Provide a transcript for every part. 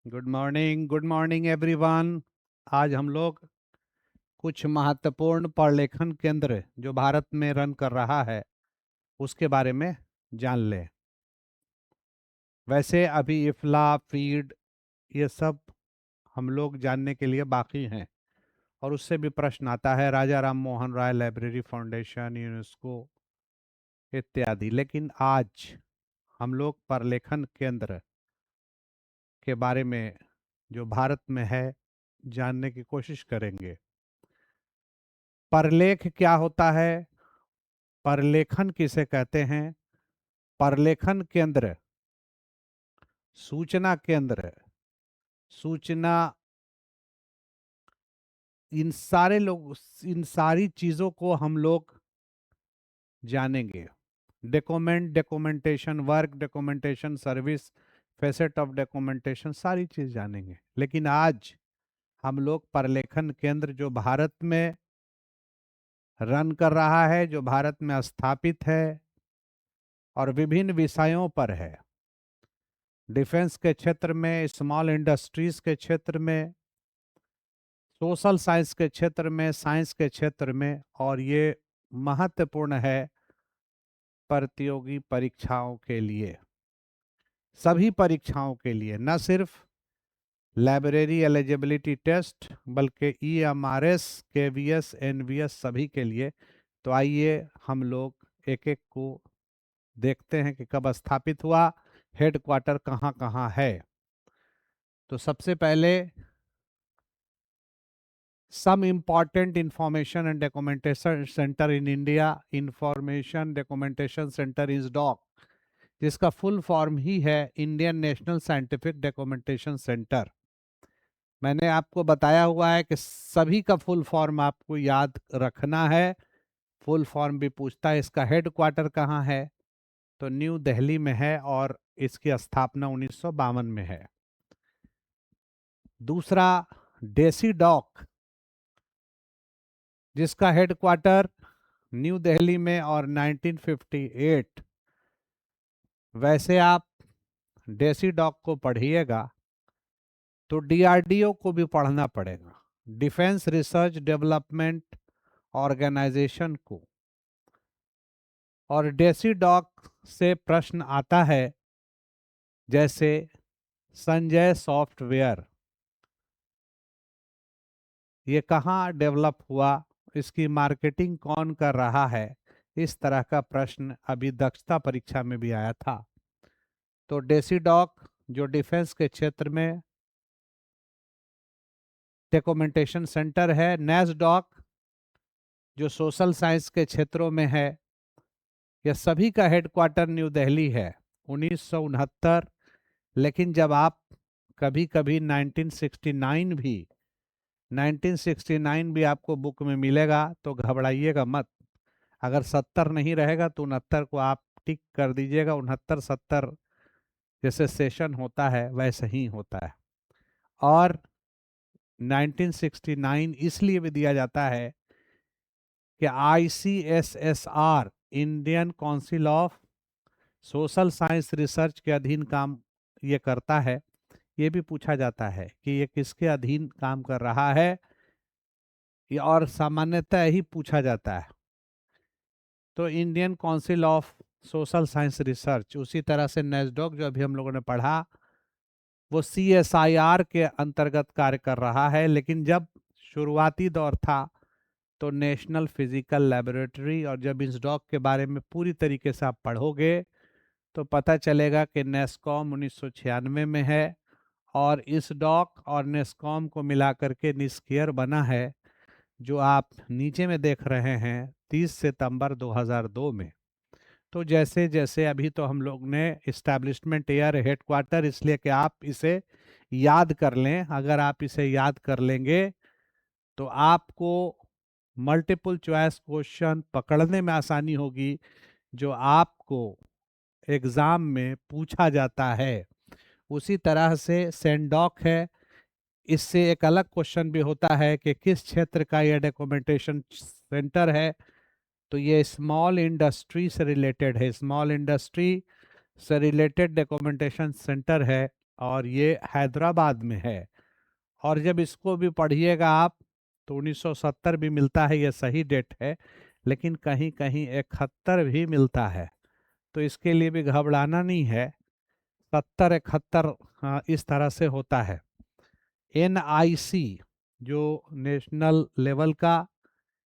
Good morning everyone. आज हम लोग कुछ महत्वपूर्ण प्रलेखन केंद्र जो भारत में रन कर रहा है उसके बारे में जान लें। वैसे अभी इफ्ला फीड ये सब हम लोग जानने के लिए बाकी हैं, और उससे भी प्रश्न आता है राजा Ram Mohan Roy library foundation, UNESCO इत्यादि। लेकिन आज हम लोग प्रलेखन केंद्र के बारे में जो भारत में है जानने की कोशिश करेंगे। प्रलेख क्या होता है, प्रलेखन किसे कहते हैं? प्रलेखन केंद्र, सूचना केंद्र, सूचना, इन सारी चीजों को हम लोग जानेंगे। Documentation work, documentation service, facet of documentation, सारी चीज जानेंगे। लेकिन आज हम लोग प्रलेखन केंद्र जो भारत में रन कर रहा है, जो भारत में स्थापित है और विभिन्न विषयों पर है, डिफेंस के क्षेत्र में, स्मॉल इंडस्ट्रीज के क्षेत्र में, सोशल साइंस के क्षेत्र में, साइंस के क्षेत्र में, और ये महत्वपूर्ण है प्रतियोगी परीक्षाओं के लिए, सभी परीक्षाओं के लिए, न सिर्फ लाइब्रेरी एलिजिबिलिटी टेस्ट बल्कि ईएमआरएस, केवीएस, एनवीएस सभी के लिए। तो आइए हम लोग एक एक को देखते हैं कि कब स्थापित हुआ, हेडक्वार्टर कहाँ कहाँ है। तो सबसे पहले some important information and documentation center in India, information documentation centre is doc, जिसका फुल फॉर्म ही है Indian national scientific documentation centre. मैंने आपको बताया हुआ है कि सभी का फुल फॉर्म आपको याद रखना है। फुल फॉर्म भी पूछता है। इसका हेडक्वार्टर कहाँ है? तो न्यू दिल्ली में है और इसकी स्थापना 1952 में है। दूसरा, डेसी डॉक, जिसका हेडक्वार्टर न्यू दिल्ली में और 1958। वैसे आप डेसी डॉक को पढ़िएगा तो डीआरडीओ को भी पढ़ना पड़ेगा, डिफेंस रिसर्च डेवलपमेंट ऑर्गेनाइजेशन को। और डेसी डॉक से प्रश्न आता है जैसे संजय सॉफ्टवेयर, ये कहाँ डेवलप हुआ, इसकी मार्केटिंग कौन कर रहा है, इस तरह का प्रश्न अभी दक्षता परीक्षा में भी आया था। तो डेसी डॉक जो डिफेंस के क्षेत्र में डॉक्यूमेंटेशन सेंटर है, नेस्डॉक जो सोशल साइंस के क्षेत्रों में है, यह सभी का हेडक्वार्टर न्यू दिल्ली है। 1969, लेकिन जब आप कभी कभी 1969 भी आपको बुक में मिलेगा तो घबराइएगा मत। अगर 70 नहीं रहेगा तो 69 को आप टिक कर दीजिएगा। 69 70 जैसे सेशन होता है वैसे ही होता है। और 1969 इसलिए भी दिया जाता है कि ICSSR, Indian council of social science research के अधीन काम ये करता है। ये भी पूछा जाता है कि ये किसके अधीन काम कर रहा है, ये और सामान्यतः ही पूछा जाता है। तो Indian council of social science research, उसी तरह से नेस्डॉक जो अभी हम लोगों ने पढ़ा वो CSIR के अंतर्गत कार्य कर रहा है। लेकिन जब शुरुआती दौर था तो नेशनल फिजिकल लेबोरेटरी, और जब इस डॉक के बारे में पूरी तरीके से आप पढ़ोगे तो पता चलेगा कि नेस्कॉम 1996 में है, और इस डॉक और नेस्कॉम को मिलाकर के निस्कियर बना है जो आप नीचे में देख रहे हैं 30 सितंबर 2002 में। तो जैसे जैसे अभी तो हम लोग ने इस्टेब्लिशमेंट ईयर, हेडक्वार्टर, इसलिए कि आप इसे याद कर लें। अगर आप इसे याद कर लेंगे तो आपको मल्टीपल चॉइस क्वेश्चन पकड़ने में आसानी होगी जो आपको एग्जाम में पूछा जाता है। उसी तरह से सेंडॉक है, इससे एक अलग क्वेश्चन भी होता है कि किस क्षेत्र का यह डॉक्यूमेंटेशन सेंटर है। तो ये स्मॉल इंडस्ट्री से रिलेटेड है, स्मॉल इंडस्ट्री से रिलेटेड डॉक्यूमेंटेशन सेंटर है। और ये हैदराबाद में है। और जब इसको भी पढ़िएगा आप तो 1970 भी मिलता है, ये सही डेट है, लेकिन कहीं कहीं 71 भी मिलता है। तो इसके लिए भी घबराना नहीं है, 70 71 इस तरह से होता है। NIC जो नेशनल लेवल का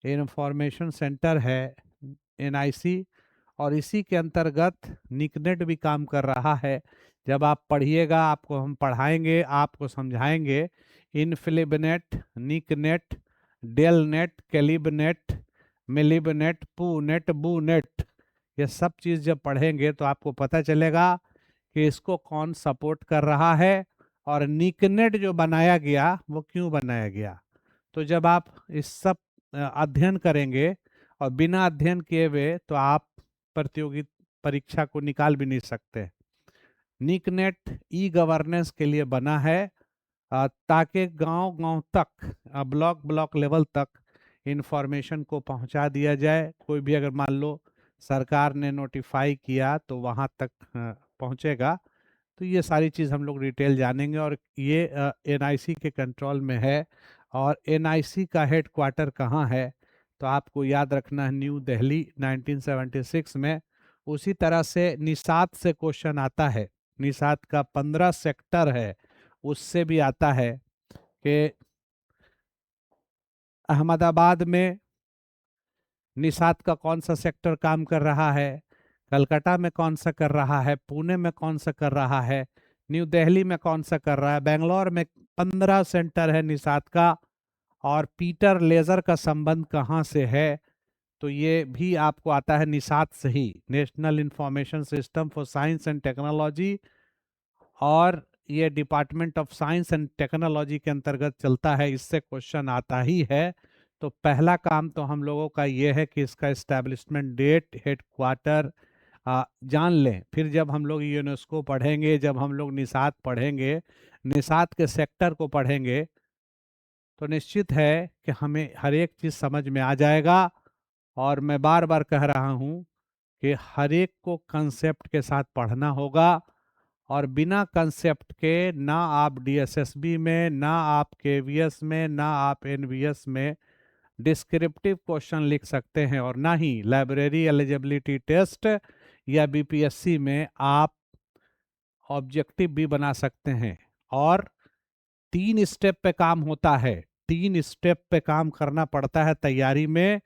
इंफॉर्मेशन सेंटर है, NIC, और इसी के अंतर्गत निकनेट भी काम कर रहा है। जब आप पढ़िएगा, आपको हम पढ़ाएंगे, आपको समझाएंगे। इनफिलिबनेट, निकनेट, डेलनेट, कैलिबनेट, मिलिबनेट, पूनेट, बूनेट, ये सब चीज़ जब पढ़ेंगे तो आपको पता चलेगा कि इसको कौन सपोर्ट कर रहा है और निकनेट जो बनाया गया वो क्यों बनाया गया। तो जब आप इस सब अध्ययन करेंगे और बिना अध्ययन किए हुए तो आप प्रतियोगी परीक्षा को निकाल भी नहीं सकते। निकनेट ई गवर्नेंस के लिए बना है, ताकि गांव गांव तक, ब्लॉक ब्लॉक लेवल तक इंफॉर्मेशन को पहुंचा दिया जाए। कोई भी अगर मान लो सरकार ने नोटिफाई किया तो वहां तक पहुंचेगा। तो ये सारी चीज़ हम लोग डिटेल जानेंगे। और ये NIC के कंट्रोल में है। और NIC का हेड क्वार्टर कहाँ है, तो आपको याद रखना है न्यू दिल्ली, 1976 में। उसी तरह से निषाद से क्वेश्चन आता है, निषाद का 15 सेक्टर है, उससे भी आता है कि अहमदाबाद में निषाद का कौन सा सेक्टर काम कर रहा है, कलकत्ता में कौन सा कर रहा है, पुणे में कौन सा कर रहा है, न्यू दिल्ली में कौन सा कर रहा है, बेंगलोर में 15 सेंटर है निषाद का। और पीटर लेजर का संबंध कहाँ से है, तो ये भी आपको आता है निषाद से ही, national information system for science and technology. और ये department of science and technology के अंतर्गत चलता है, इससे क्वेश्चन आता ही है। तो पहला काम तो हम लोगों का ये है कि इसका एस्टेब्लिशमेंट डेट, हेड क्वार्टर जान लें। फिर जब हम लोग यूनेस्को पढ़ेंगे, जब हम लोग निषाद पढ़ेंगे, निषाद के सेक्टर को पढ़ेंगे, तो निश्चित है कि हमें हर एक चीज़ समझ में आ जाएगा। और मैं बार बार कह रहा हूँ कि हर एक को कंसेप्ट के साथ पढ़ना होगा। और बिना कंसेप्ट के ना आप DSSB में, ना आप KVS में, ना आप NVS में डिस्क्रिप्टिव क्वेश्चन लिख सकते हैं, और ना ही लाइब्रेरी एलिजिबिलिटी टेस्ट या BPSC में आप ऑब्जेक्टिव भी बना सकते हैं। और 3 स्टेप पे काम होता है, 3 स्टेप पे काम करना पड़ता है तैयारी में।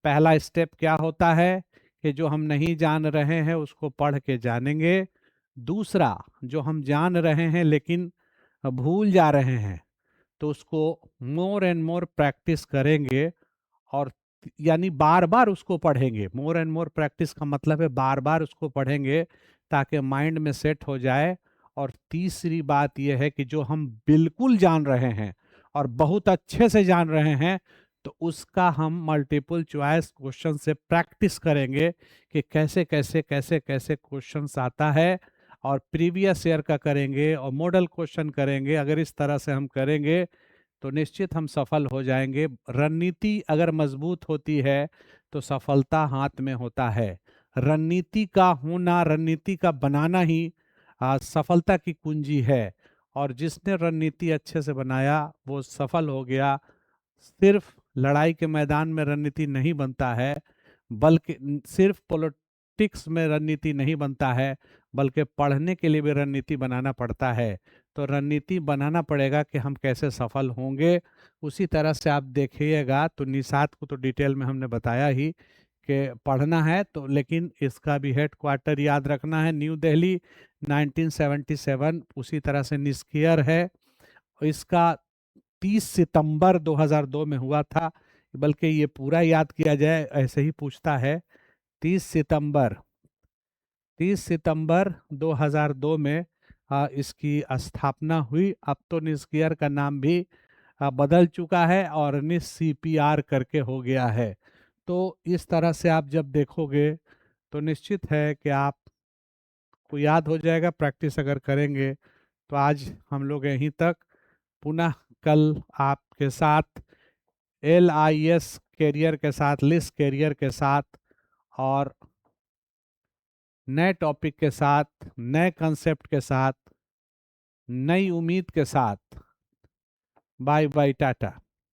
पहला स्टेप क्या होता है कि जो हम नहीं जान रहे हैं उसको पढ़ के जानेंगे। दूसरा, जो हम जान रहे हैं लेकिन भूल जा रहे हैं, तो उसको मोर एंड मोर प्रैक्टिस करेंगे। और यानी बार बार उसको पढ़ेंगे। मोर एंड मोर प्रैक्टिस का मतलब है बार बार उसको पढ़ेंगे ताकि माइंड में सेट हो जाए। और तीसरी बात यह है कि जो हम बिल्कुल जान रहे हैं और बहुत अच्छे से जान रहे हैं, तो उसका हम मल्टीपल चॉइस क्वेश्चन से प्रैक्टिस करेंगे कि कैसे कैसे कैसे कैसे क्वेश्चंस आता है। और प्रीवियस ईयर का करेंगे और मॉडल क्वेश्चन करेंगे। अगर इस तरह से हम करेंगे तो निश्चित हम सफल हो जाएंगे। रणनीति अगर मजबूत होती है तो सफलता हाथ में होता है। रणनीति का होना, रणनीति का बनाना ही सफलता की कुंजी है। और जिसने रणनीति अच्छे से बनाया वो सफल हो गया। सिर्फ लड़ाई के मैदान में रणनीति नहीं बनता है, बल्कि सिर्फ पॉलिटिक्स में रणनीति नहीं बनता है, बल्कि पढ़ने के लिए भी रणनीति बनाना पड़ता है। तो रणनीति बनाना पड़ेगा कि हम कैसे सफल होंगे। उसी तरह से आप देखिएगा तो निषाद को तो डिटेल में हमने बताया ही कि पढ़ना है, तो लेकिन इसका भी हेड क्वार्टर याद रखना है न्यू दिल्ली, 1977। उसी तरह से निस्कियर है, इसका 30 सितंबर 2002 में हुआ था। बल्कि ये पूरा याद किया जाए, ऐसे ही पूछता है। 30 सितंबर 30 सितंबर 2002 में इसकी स्थापना हुई। अब तो निस्कियर का नाम भी बदल चुका है और निस CPR करके हो गया है। तो इस तरह से आप जब देखोगे तो निश्चित है कि आपको याद हो जाएगा, प्रैक्टिस अगर करेंगे। तो आज हम लोग यहीं तक, पुनः कल आपके साथ LIS कैरियर के साथ, लिस्ट कैरियर के साथ और नए टॉपिक के साथ, नए कंसेप्ट के साथ नई उम्मीद के साथ बाय बाय टाटा।